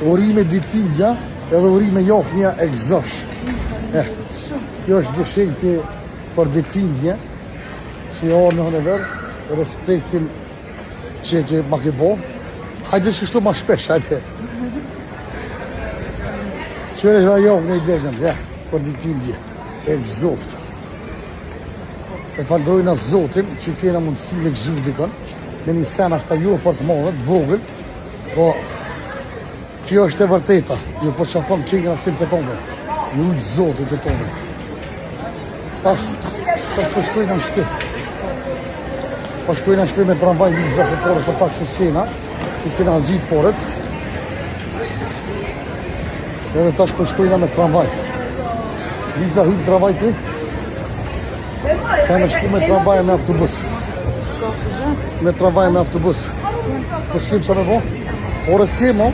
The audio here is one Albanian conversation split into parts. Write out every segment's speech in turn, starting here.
Urime ditindja edhe urime johënja e gëzofsh. Kjo është dëshimti për ditindje, që jo në hënëver, respektin që ke ma ke bo. Hajde shkështu ma shpesh, hajde. Qëre që johën e i begën, për ditindje, e gëzoft. E falënderojna Zotin që kena mundësi me gëzu dikon, me një sen ashta jo për të modhe, të vogël, po kjo është e vërteta, ju po qafon kengë asim të tonë, ju ujtë Zotit të tonë. Tash po shkojnë në shpi. Po shkojnë në shpi me tramvaj vizda se porët për taksë s'kena, i kena gjitë porët. Edhe tash po shkojnë me tramvaj. Vizda hymë tramvaj ti? Ka me shku me tramvaj me autobus. Me tramvaj me autobus. Po s'kem qa me bo? Ore s'kem, o?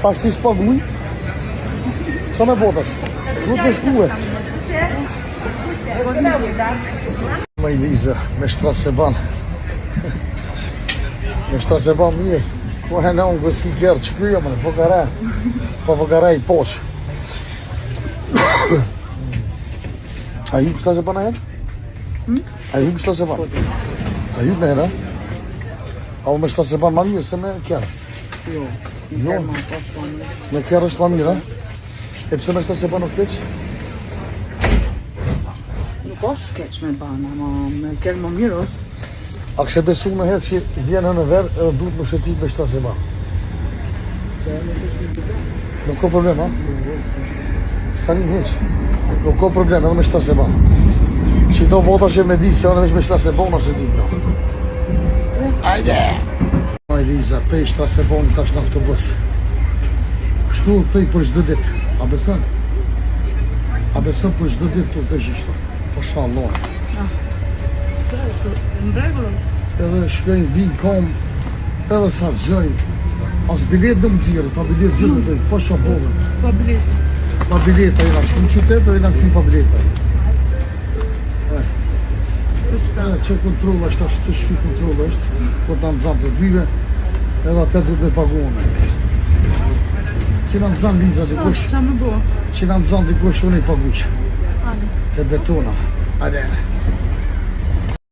Taksi s'paguj. Qa me bo tash? Nuk me shkue. Ma i Liza, me shtraseban. Me shtraseban mirë. Po hene unë kësë ki kjerë që kuja, më në vogare. Po vogare i posh. A ju shtraseban a jenë? A ju shtraseban? A ju me hene? A u me shtraseban ma mirë se me kjerë? Jo, me kjerë është ma mirë, e pëse me shtraseban nuk keq? nuk është keq me bana, ma me kjerë më mirë është. A kështë besu në herë që vjenë në verë edhe duhet më shëtit me shtraseban? Se nuk është një problem. Nuk ka problem, ha? S'ta një heq. Nuk ka problem edhe me shtraseban. Që do bota që me di se anë veç me shtraseban është e di, no. Ajde! Ma i Liza, pej shtraseban tash në autobus. Kështu pej për çdo ditë. A beson? A beson për çdo ditë të veç ishto? Po shalloh. Në regull është. Edhe shkojnë, vinë kom, edhe sa gjojnë. As bilet në më gjirë, pa bilet gjithë në dojnë, po shabovën. Pa biletë. Pa bileta, jena shku në qytetë, edhe jena këtu pa bileta. Që kontrol është, që shki kontrol është, po të në zanë të dyve, edhe atë duhet me paguone. Që në zanë Liza dikush, Qa me bo? që në zanë dikush unë i paguq. Te betona. Hajde.